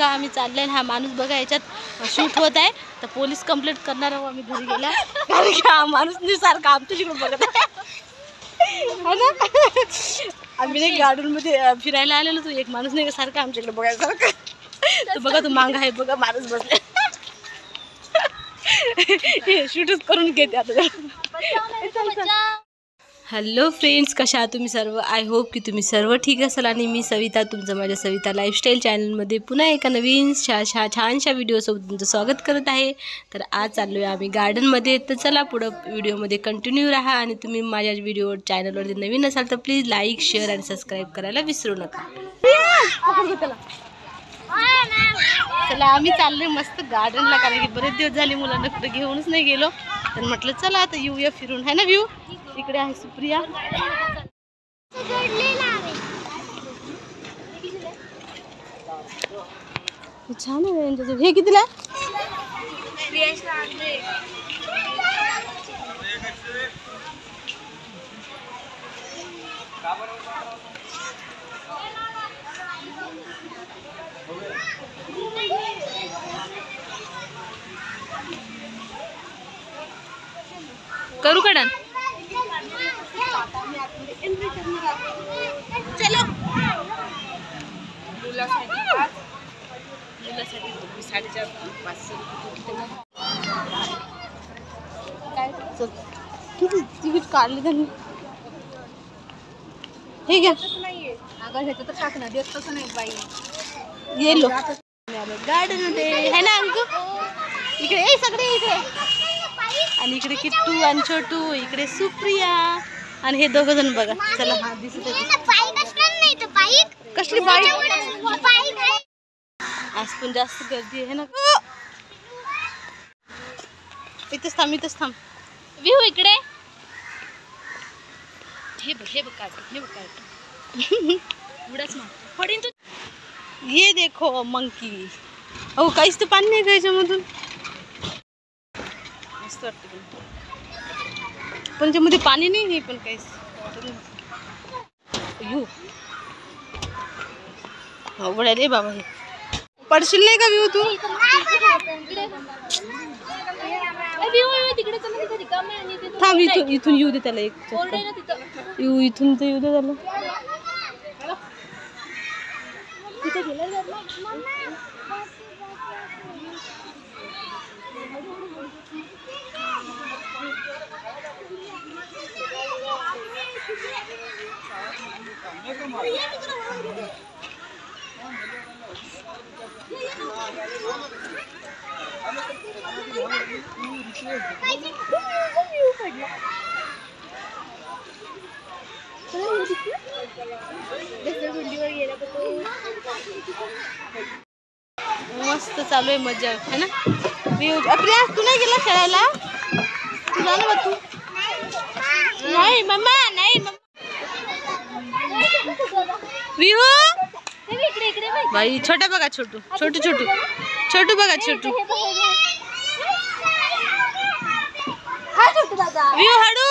आम्ही चाललोय, हा माणूस बघा याच्यात शूट होत आहे, तर पोलीस कंप्लेंट करणार आहोत आम्ही घरी गेला, कारण की हा माणूस सारखा आमच्याकडे बघत आहे ना. आम्ही नाही गार्डन मध्ये फिरायला आलेलो, तो एक माणूस नाही सारखा आमच्याकडे बघायसारखा. तर बघा तो मांग आहे बघा, माणूस बसले शूटच करून घेते आता. हॅलो फ्रेंड्स, कशा आहात तुम्ही सर्व? आय होप की तुम्ही सर्व ठीक असाल. आणि मी सविता, तुमचं माझ्या सविता लाईफस्टाईल चॅनलमध्ये पुन्हा एका नवीन छानशा व्हिडिओसोबत तुमचं स्वागत करत आहे. तर आज चाललो आहे आम्ही गार्डनमध्ये. तर चला पुढं व्हिडिओमध्ये कंटिन्यू राहा. आणि तुम्ही माझ्या व्हिडिओ चॅनलवरती नवीन असाल तर प्लीज लाईक, शेअर आणि सबस्क्राईब करायला विसरू नका. चला आम्ही चाललोय मस्त गार्डनला, कारण की बरेच दिवस झाले मुलांना कुठे घेऊनच नाही गेलो. तर म्हटलं चला आता येऊया फिरून, है ना व्ह्यू. इकडे आहे सुप्रिया. छान आहे. हे कितीला? करू का डन? चलो मुलासाठी 450 काय किती तिकीट काढले त्यांनी. हे घ्या. अगं ह्याचं तर टाकणार देत तसं नाही बाई. ये लो गार्डन मध्ये है ना अंकु. इकडे सगळे इकडे, आणि इकडे किट्टू आणि छोटू, इकडे सुप्रिया आणि हे दोघ जण बघा. चला हा दिसत कसली बाईक. आज पण जास्त गर्दी आहे ना. इथंच थांब, इथंच थांब. विहू इकडे. हे बघ हे बघ काय उडाच मार पडीन तू. ये देखो मंकी. हो काहीच तर पाणी नाही का याच्यामधून. मस्त वाटतं पण त्याच्यामध्ये पाणी नाही आहे, पण काहीच अवघड आहे रे बाबा. हे पडशील नाही का विहू तू? थांब, इथून येऊ दे त्याला. एक इथून तर येऊ दे त्याला. मस्त चालू आहे, मजा है ना. प्रिया तू नाही गेला खेळायला? तू जा ना तू. नाही मम्मा, नाही विहू. बाई छोटा बघा, छोटू बघा, छोटू विहू हळू.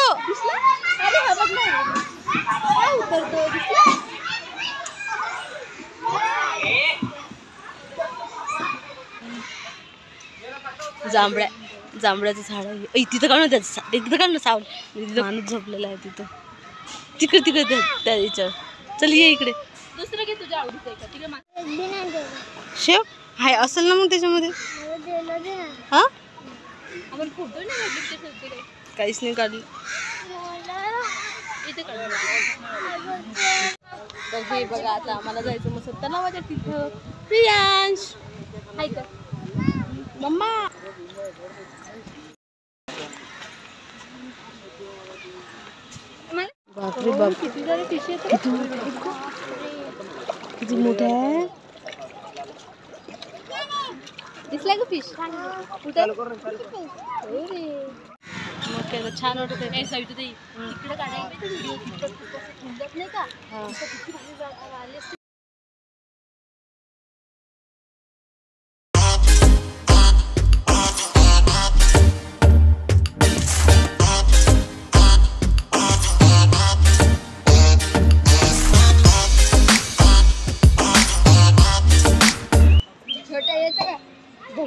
जांभळ्याचं झाड आहे तिथं. काढून तिथं काढ ना सावली. तिथं माणूस झोपलेला आहे तिथं. तिकडे त्या याच्यावर. चल ये इकडे. दुसरं घे तुझ्या आवडीचं. शेव हाय असेल ना मग त्याच्यामध्ये. हा आपण फोटो नाही काहीच नाही काढलं. तर हे बघा आता आम्हाला जायचं मस्त तलावाच्या तिथं. प्रियांश हाय का मम्मा. बापरे बाप, किती मोठा आहे. दिसला का फिश? छान वाटत आहे. इकडे काढायचं नाही का.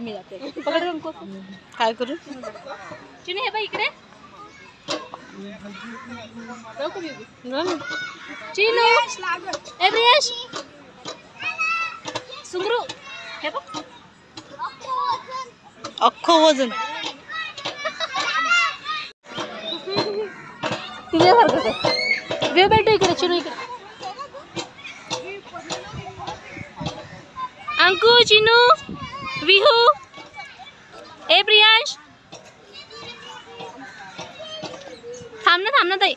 मी जाते. पकड अंको. काय करू चिनू हे बघ इकडे चिनू ए प्रियेश सुमरू हे बघ अख्खं वजन तिच्यासारखं कर वे बेटू इकडे चिनू इकडे अंकु चिनू विहू ए प्रियांश थांब ना ताई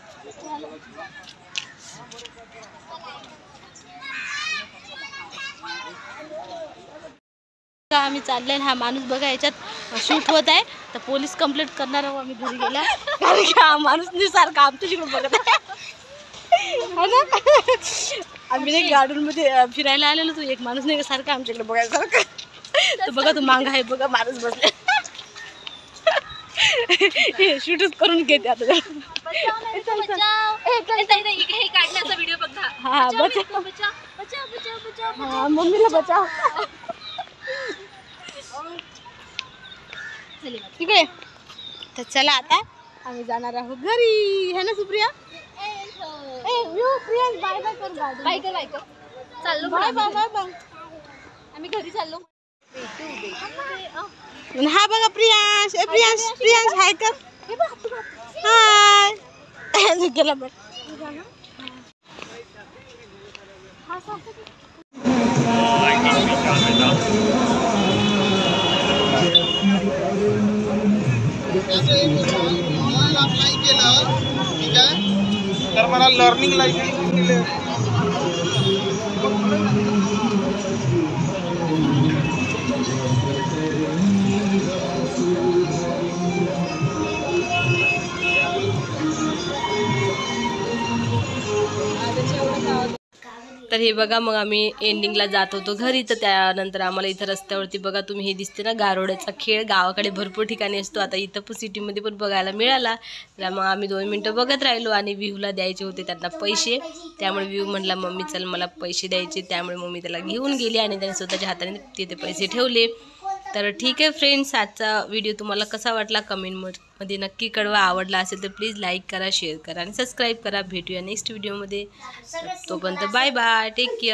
आम्ही चाललोय हा माणूस बघा याच्यात शूट होत आहे तर पोलीस कंप्लेंट करणार आहोत आम्ही घरी गेला कारण की हा माणूस सारखा आमच्याकडे बघत आहे ना आम्ही नाही गार्डन मध्ये फिरायला आलेलो तू एक माणूस नाही सारखा आमच्याकडे बघायसारखं तर बघा तू मांग आहे बघा माणूस बसले शूटच करून घेते आता हा बचा मम्मीला बचाव तिकडे तर चला आता आम्ही जाणार आहोत घरी है ना सुप्रिया बाय बाय कर चाललो बाय आम्ही घरी चाललो हा बघा प्रियांश हाय कर हाय गेला बघ ऑनलाईन अप्लाय केलं ठीक आहे तर मला लर्निंग लायसन्स दिले तर हे बघा मग आम्ही एंडिंगला जात होतो घरी तर त्यानंतर आम्हाला इथं रस्त्यावरती बघा तुम्ही हे दिसते ना गारोड्याचा खेळ गावाकडे भरपूर ठिकाणी असतो आता इथं पण सिटीमध्ये पण बघायला मिळाला तर मग आम्ही 2 मिनटं बघत राहिलो आणि व्ह्यूला द्यायचे होते त्यांना पैसे त्यामुळे व्ह्यू म्हणला मम्मी चल मला पैसे द्यायचे त्यामुळे मम्मी त्याला घेऊन गेली आणि त्याने स्वतःच्या हाताने तिथे पैसे ठेवले तर ठीक आहे फ्रेंड्स आजचा व्हिडिओ तुम्हाला कसा वाटला कमेंटमध्ये नक्की कळवा आवडला असेल तर प्लीज लाईक करा शेअर करा आणि सबस्क्राईब करा भेटूया नेक्स्ट व्हिडिओमध्ये तोपर्यंत बाय बाय टेक केअर